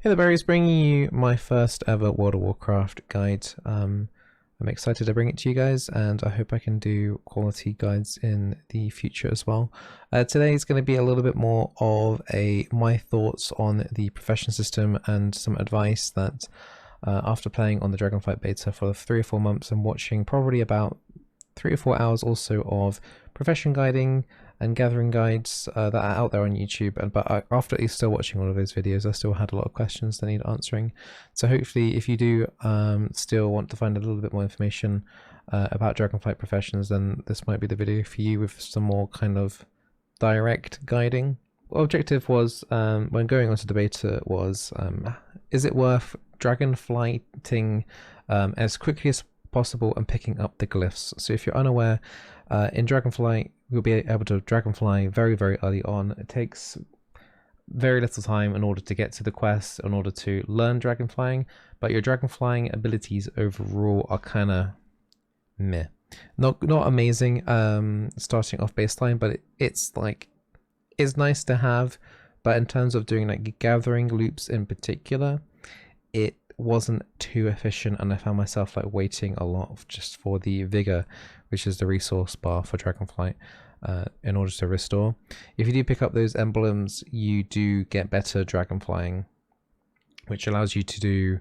Hey there, Barry's bringing you my first ever World of Warcraft guide. I'm excited to bring it to you guys, and I hope I can do quality guides in the future as well. Today is going to be a little bit more of my thoughts on the profession system and some advice that after playing on the Dragonflight beta for 3 or 4 months and watching probably about 3 or 4 hours also of profession guiding and gathering guides that are out there on YouTube, but after still watching all of those videos, I still had a lot of questions that need answering. So hopefully, if you do still want to find a little bit more information about Dragonflight professions, then this might be the video for you with some more kind of direct guiding. What objective was when going onto the beta was, is it worth Dragonflighting as quickly as possible and picking up the glyphs? So if you're unaware, in Dragonflight you'll be able to dragonfly very early on. It takes very little time in order to get to the quest, in order to learn dragonflying, but your dragonflying abilities overall are kind of meh, not amazing starting off baseline, but it's nice to have. But in terms of doing like gathering loops in particular, it wasn't too efficient, and I found myself like waiting a lot just for the vigor, which is the resource bar for Dragonflight, in order to restore. If you do pick up those emblems, you do get better dragonflying, which allows you to do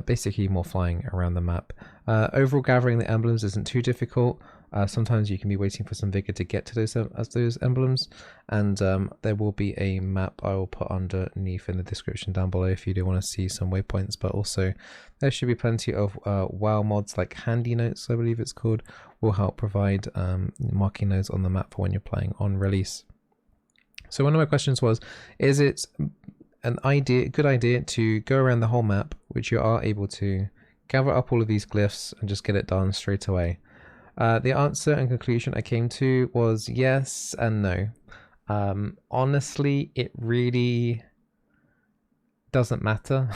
basically more flying around the map. Overall, gathering the emblems isn't too difficult. Sometimes you can be waiting for some vigor to get to those emblems, and there will be a map I will put underneath in the description down below if you do want to see some waypoints. But also there should be plenty of WoW mods like Handy Notes, I believe it's called, will help provide marking nodes on the map for when you're playing on release. So one of my questions was, is it good idea to go around the whole map, which you are able to, gather up all of these glyphs and just get it done straight away? The answer and conclusion I came to was yes and no. Honestly, it really doesn't matter.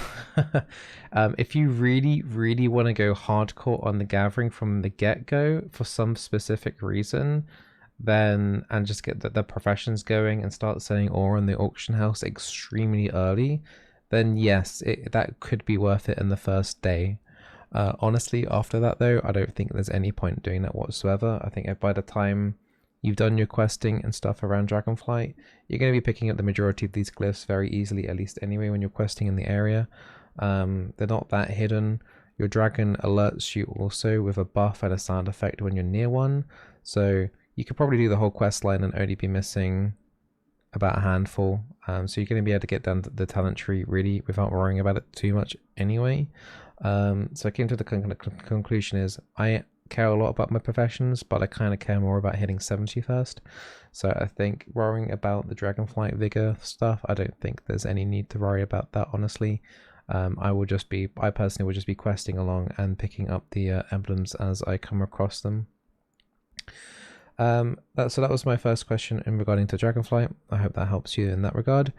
If you really want to go hardcore on the gathering from the get-go for some specific reason, then and just get the professions going and start selling ore in the auction house extremely early, then yes, that could be worth it in the first day. Honestly, after that though, I don't think there's any point doing that whatsoever. I think if by the time you've done your questing and stuff around Dragonflight, you're going to be picking up the majority of these glyphs very easily, at least anyway, when you're questing in the area. They're not that hidden. Your dragon alerts you also with a buff and a sound effect when you're near one, so you could probably do the whole quest line and only be missing about a handful. So you're going to be able to get down the talent tree really without worrying about it too much anyway. So I came to the conclusion is I care a lot about my professions, but I kind of care more about hitting 70 first. So I think worrying about the Dragonflight vigor stuff, I don't think there's any need to worry about that, honestly. I personally would just be questing along and picking up the emblems as I come across them. So that was my first question in regarding to Dragonflight. I hope that helps you in that regard.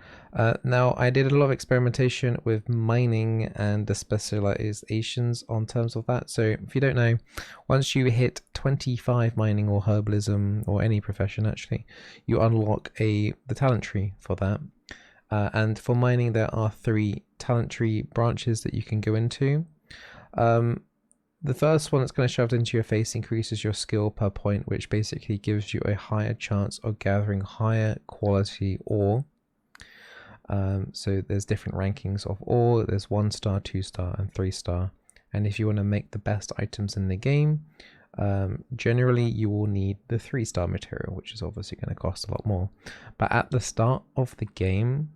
Now, I did a lot of experimentation with mining and the specializations on terms of that. So if you don't know, once you hit 25 mining or herbalism or any profession actually, you unlock the talent tree for that. And for mining, there are 3 talent tree branches that you can go into. The first one that's kind of shoved into your face increases your skill per point, which basically gives you a higher chance of gathering higher quality ore. So there's different rankings of ore. There's 1-star, 2-star, and 3-star. And if you want to make the best items in the game, generally you will need the 3-star material, which is obviously going to cost a lot more. But at the start of the game,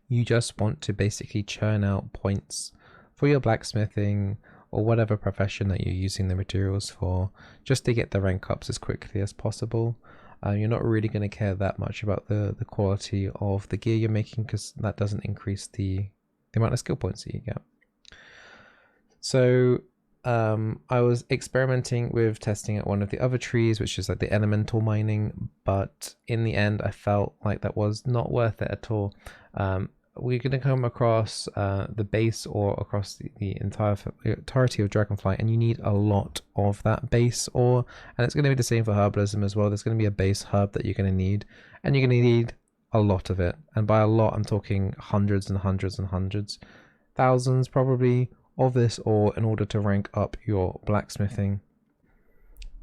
you just want to basically churn out points for your blacksmithing or whatever profession that you're using the materials for, just to get the rank ups as quickly as possible. You're not really going to care that much about the quality of the gear you're making, because that doesn't increase the amount of skill points that you get. So I was experimenting with testing at one of the other trees, which is like the elemental mining, but in the end I felt like that was not worth it at all. We're going to come across the base ore across the entirety of Dragonflight, and you need a lot of that base ore, and it's going to be the same for herbalism as well. There's going to be a base herb that you're going to need, and you're going to need a lot of it, and by a lot I'm talking hundreds and hundreds and hundreds, thousands probably, of this ore in order to rank up your blacksmithing.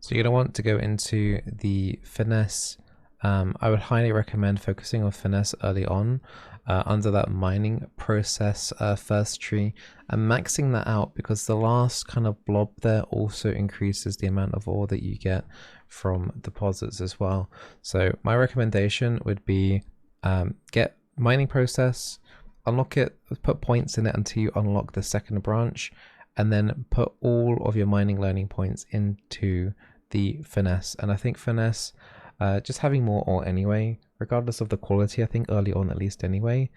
So you're going to want to go into the finesse. I would highly recommend focusing on finesse early on under that mining process first tree, and maxing that out, because the last kind of blob there also increases the amount of ore that you get from deposits as well. So my recommendation would be get mining process, unlock it, put points in it until you unlock the second branch, and then put all of your mining learning points into the finesse. And I think finesse, just having more ore anyway, regardless of the quality, I think early on at least anyway,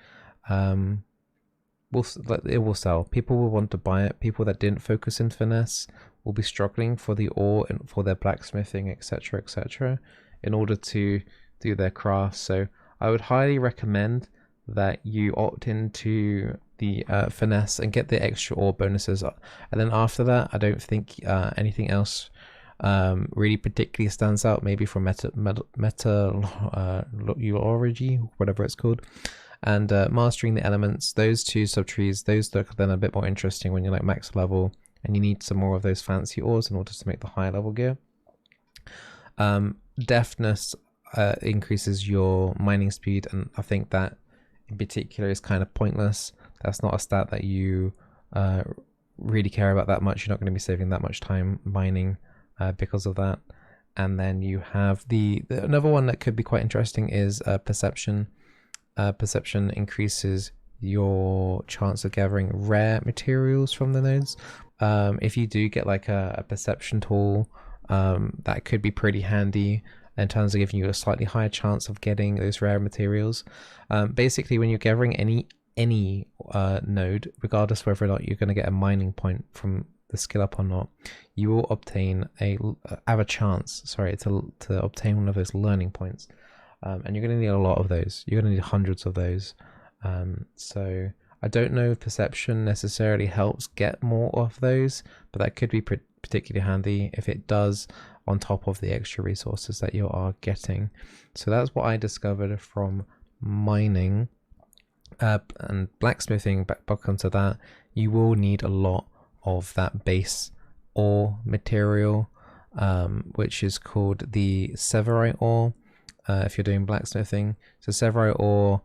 it will sell. People will want to buy it. People that didn't focus in finesse will be struggling for the ore and for their blacksmithing, etc., in order to do their crafts. So I would highly recommend that you opt into the finesse and get the extra ore bonuses, and then after that I don't think anything else really particularly stands out, maybe from meteorology, whatever it's called, and mastering the elements. Those two subtrees, those look then a bit more interesting when you're like max level and you need some more of those fancy ores in order to make the higher level gear. Deftness increases your mining speed, and I think that in particular is kind of pointless. That's not a stat that you really care about that much. You're not going to be saving that much time mining because of that. And then you have the another one that could be quite interesting is perception. Perception increases your chance of gathering rare materials from the nodes. If you do get like a perception tool, that could be pretty handy in terms of giving you a slightly higher chance of getting those rare materials. Basically, when you're gathering any node, regardless whether or not you're going to get a mining point from the skill up or not, you will obtain have a chance, to obtain one of those learning points, and you're going to need a lot of those. You're going to need hundreds of those. So I don't know if perception necessarily helps get more of those, but that could be particularly handy if it does, on top of the extra resources that you are getting. So that's what I discovered from mining. And blacksmithing, back onto that, you will need a lot of that base ore material, which is called the severite ore, if you're doing blacksmithing. So severite ore,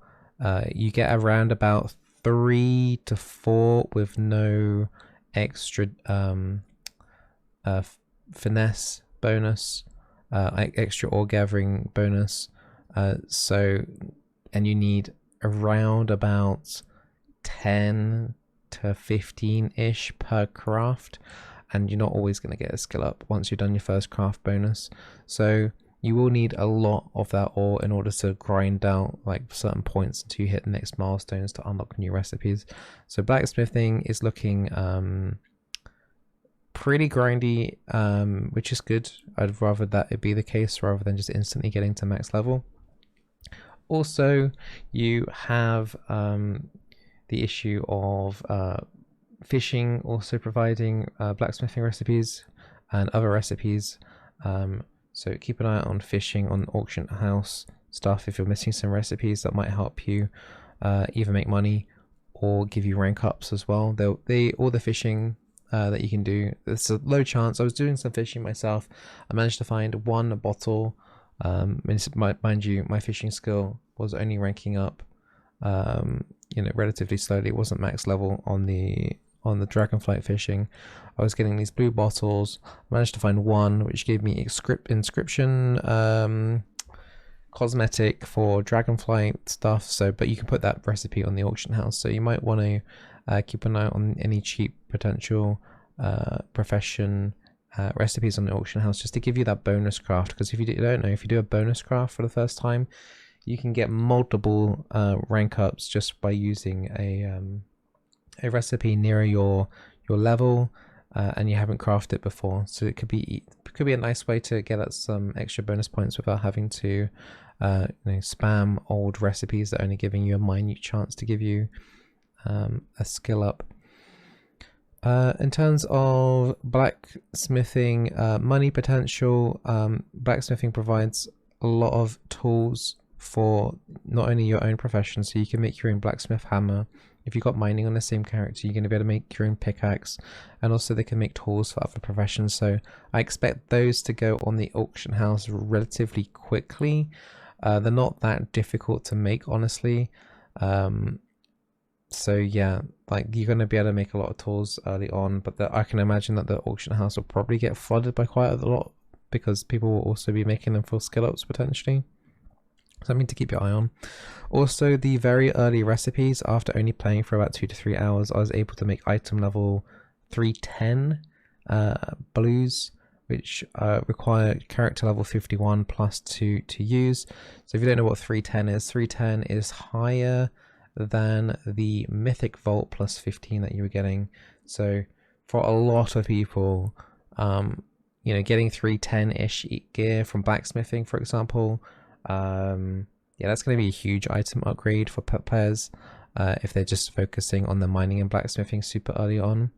you get around about 3 to 4 with no extra finesse bonus, extra ore gathering bonus. And you need around about 10 to 15 ish per craft, and you're not always going to get a skill up once you've done your first craft bonus. So you will need a lot of that ore in order to grind out like certain points until you hit the next milestones to unlock new recipes. So blacksmithing is looking pretty grindy, which is good. I'd rather that it be the case rather than just instantly getting to max level. Also, you have the issue of fishing also providing blacksmithing recipes and other recipes. So keep an eye out on fishing on auction house stuff if you're missing some recipes that might help you either make money or give you rank ups as well. All the fishing that you can do, it's a low chance. I was doing some fishing myself. I managed to find one bottle. Mind you, my fishing skill was only ranking up relatively slowly. It wasn't max level on the Dragonflight fishing. I was getting these blue bottles. I managed to find one which gave me inscription cosmetic for Dragonflight stuff. So, but you can put that recipe on the auction house. So you might want to keep an eye on any cheap potential profession recipes on the auction house, just to give you that bonus craft. Because if you don't know, if you do a bonus craft for the first time, you can get multiple rank ups just by using a recipe near your your level and you haven't crafted it before. So it could be a nice way to get at some extra bonus points without having to spam old recipes that are only giving you a minute chance to give you a skill up. In terms of blacksmithing money potential, blacksmithing provides a lot of tools for not only your own profession, so you can make your own blacksmith hammer. If you've got mining on the same character, you're going to be able to make your own pickaxe, and also they can make tools for other professions. So I expect those to go on the auction house relatively quickly. They're not that difficult to make, honestly. So yeah, like you're going to be able to make a lot of tools early on, but I can imagine that the auction house will probably get flooded by quite a lot because people will also be making them for skill ups potentially. Something to keep your eye on. Also, the very early recipes, after only playing for about 2 to 3 hours, I was able to make item level 310 blues, which require character level 51 plus 2 to use. So if you don't know what 310 is higher than the mythic vault plus 15 that you were getting. So for a lot of people, you know, getting 310-ish gear from blacksmithing, for example, yeah, that's going to be a huge item upgrade for players if they're just focusing on the mining and blacksmithing super early on.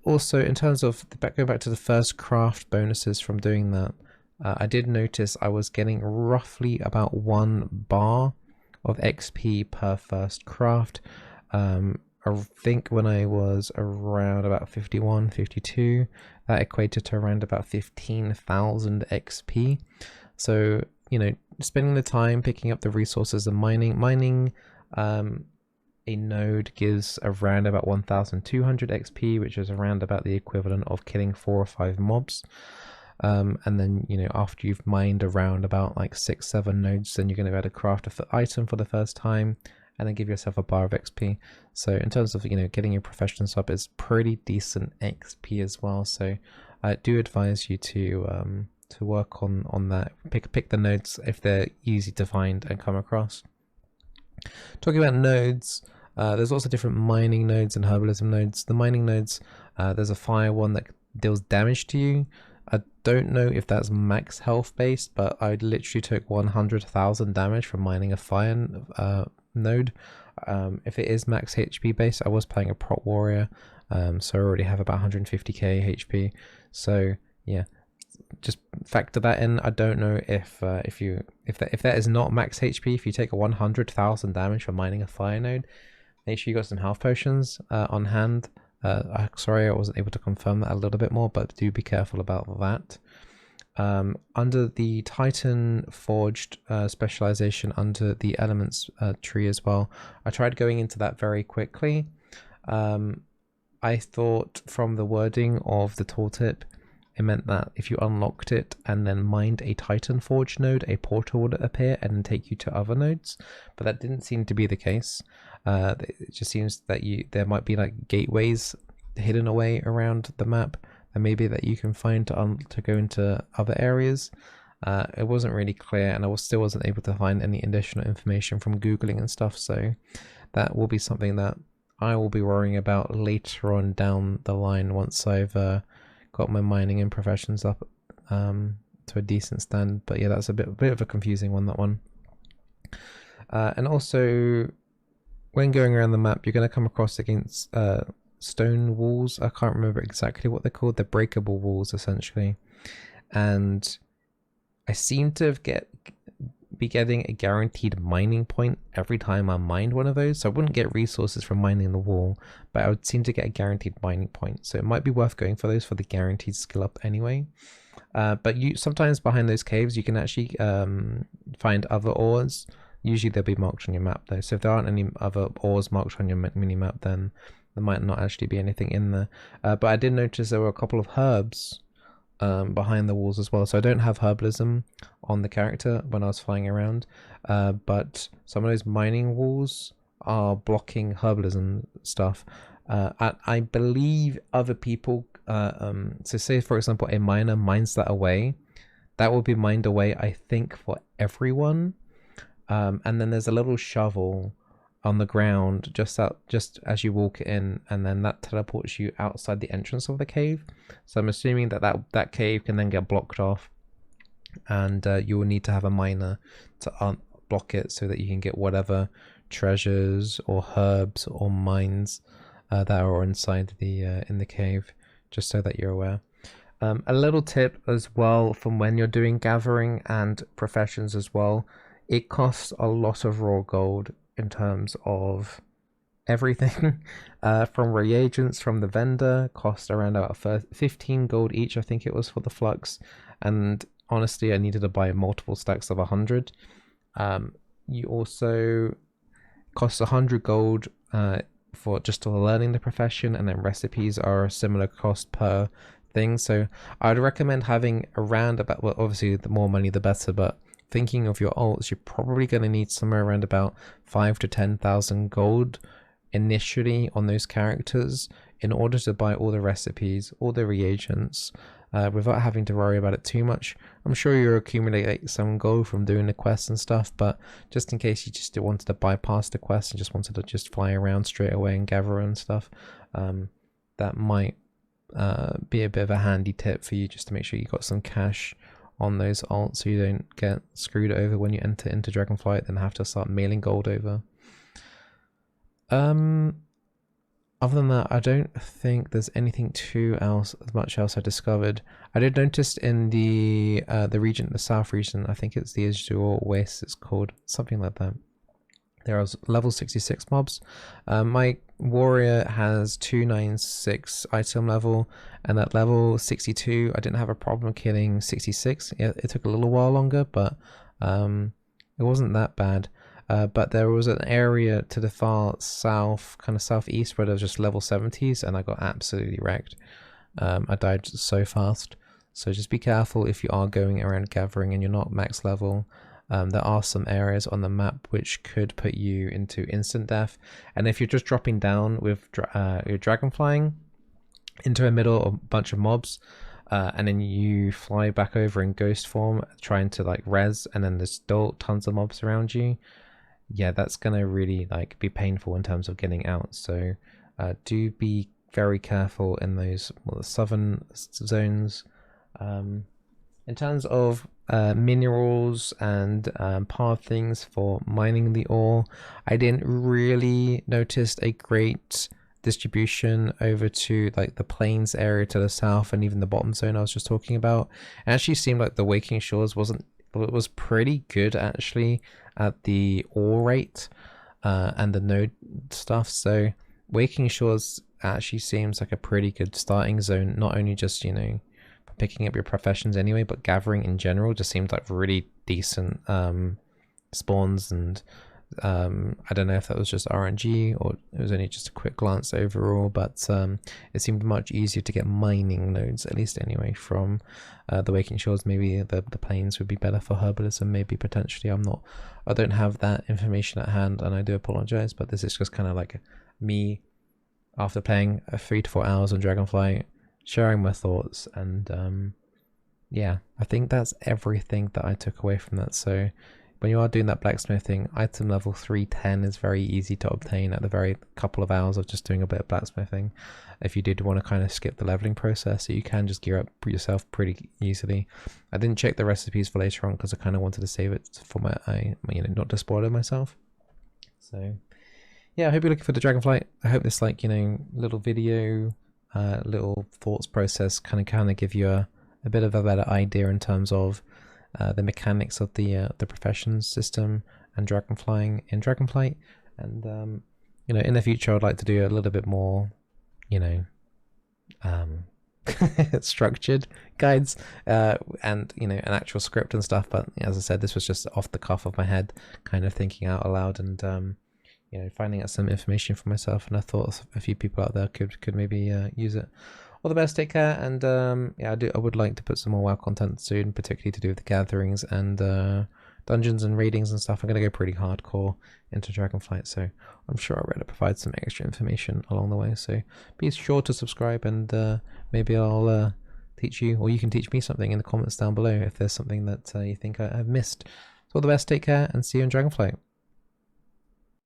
Also, in terms of going back to the first craft bonuses from doing that, I did notice I was getting roughly about 1 bar of XP per first craft. I think when I was around about 51, 52, that equated to around about 15,000 XP. So, you know, spending the time picking up the resources and mining a node gives around about 1,200 XP, which is around about the equivalent of killing 4 or 5 mobs. And then, you know, after you've mined around about like 6-7 nodes, then you're going to be able to craft an item for the first time and then give yourself a bar of XP. So in terms of, you know, getting your professions up, it's pretty decent XP as well. So I do advise you to work on that. Pick the nodes if they're easy to find and come across. Talking about nodes, there's also different mining nodes and herbalism nodes. The mining nodes, there's a fire one that deals damage to you. I don't know if that's max health based, but I literally took 100,000 damage from mining a fire node. If it is max HP based, I was playing a prot warrior, so I already have about 150k HP. So yeah, just factor that in. I don't know if that is not max HP. If you take a 100,000 damage from mining a fire node, make sure you got some health potions on hand. Sorry, I wasn't able to confirm that a little bit more, but do be careful about that. Under the Titan Forged specialization under the elements tree as well, I tried going into that very quickly. I thought from the wording of the tooltip, it meant that if you unlocked it and then mined a Titan Forge node, a portal would appear and then take you to other nodes, but that didn't seem to be the case. It just seems that there might be like gateways hidden away around the map, and maybe that you can find to go into other areas. It wasn't really clear, and I still wasn't able to find any additional information from Googling and stuff, so that will be something that I will be worrying about later on down the line once I've got my mining and professions up to a decent stand. But yeah, that's a bit of a confusing one, that one. And also, when going around the map, you're going to come across against stone walls. I can't remember exactly what they're called. They're breakable walls, essentially. And I seem to be getting a guaranteed mining point every time I mined one of those. So I wouldn't get resources from mining the wall, but I would seem to get a guaranteed mining point. So it might be worth going for those for the guaranteed skill up anyway. But sometimes behind those caves, you can actually find other ores. Usually they'll be marked on your map though. So if there aren't any other ores marked on your mini map, then there might not actually be anything in there. But I did notice there were a couple of herbs behind the walls as well. So I don't have herbalism on the character when I was flying around, but some of those mining walls are blocking herbalism stuff. I believe other people, so say for example a miner mines that away, that will be mined away I think for everyone. And then there's a little shovel on the ground just as you walk in, and then that teleports you outside the entrance of the cave. So I'm assuming that cave can then get blocked off, and you will need to have a miner to unblock it so that you can get whatever treasures or herbs or mines that are inside the in the cave, just so that you're aware. A little tip as well from when you're doing gathering and professions as well, it costs a lot of raw gold in terms of everything. From reagents from the vendor, cost around about 15 gold each, I think it was, for the flux. And honestly, I needed to buy multiple stacks of 100. You also cost 100 gold for just learning the profession, and then recipes are a similar cost per thing. So I'd recommend having around about, well, obviously the more money the better, but thinking of your alts, you're probably going to need somewhere around about 5 to 10,000 gold initially on those characters in order to buy all the recipes, all the reagents, without having to worry about it too much. I'm sure you'll accumulate some gold from doing the quests and stuff, but just in case you just wanted to bypass the quest and just wanted to just fly around straight away and gather and stuff, that might be a bit of a handy tip for you, just to make sure you got some cash on those alts so you don't get screwed over when you enter into Dragonflight and have to start mailing gold over. Other than that, I don't think there's anything much else I discovered. I did notice in the region, the south region, I think it's the Azure Waste, it's called, something like that. There was level 66 mobs. My warrior has 296 item level, and at level 62 I didn't have a problem killing 66. It took a little while longer, but it wasn't that bad. But there was an area to the far south, kind of southeast, where there was just level 70s, and I got absolutely wrecked. I died so fast. So just be careful if you are going around gathering and you're not max level. There are some areas on the map which could put you into instant death, and if you're just dropping down with your dragon flying into a middle of a bunch of mobs, and then you fly back over in ghost form trying to like res, and then there's still tons of mobs around you, yeah, that's gonna really like be painful in terms of getting out. So do be very careful in those southern zones. In terms of minerals and path things for mining the ore, I didn't really notice a great distribution over to like the plains area to the south and even the bottom zone I was just talking about. It actually seemed like the Waking Shores was pretty good actually at the ore rate and the node stuff. So Waking Shores actually seems like a pretty good starting zone, not only just, you know, picking up your professions anyway, but gathering in general just seemed like really decent spawns. And I don't know if that was just RNG or it was only just a quick glance overall, but it seemed much easier to get mining nodes, at least anyway, from the Waking Shores. Maybe the plains would be better for herbalism, maybe potentially. I don't have that information at hand, and I do apologize, but this is just kind of like me after playing 3 to 4 hours on Dragonflight, sharing my thoughts. And yeah, I think that's everything that I took away from that. So when you are doing that blacksmithing, item level 310 is very easy to obtain at the very couple of hours of just doing a bit of blacksmithing. If you did want to kind of skip the leveling process, so you can just gear up yourself pretty easily. I didn't check the recipes for later on because I kind of wanted to save it for you know, not to spoil it myself. So yeah, I hope you're looking for the Dragonflight. I hope this, like, you know, little video, little thoughts process kind of give you a bit of a better idea in terms of the mechanics of the professions system and dragonflying in Dragonflight. And you know, in the future I'd like to do a little bit more, you know, structured guides and, you know, an actual script and stuff. But as I said, this was just off the cuff of my head, kind of thinking out aloud, and you know, finding out some information for myself, and I thought a few people out there could maybe use it. All the best, take care, and yeah, I would like to put some more WoW content soon, particularly to do with the gatherings and dungeons and raidings and stuff. I'm going to go pretty hardcore into Dragonflight, so I'm sure I'll to provide some extra information along the way. So be sure to subscribe, and maybe I'll teach you, or you can teach me something in the comments down below if there's something that you think I've missed. So all the best, take care, and see you in Dragonflight.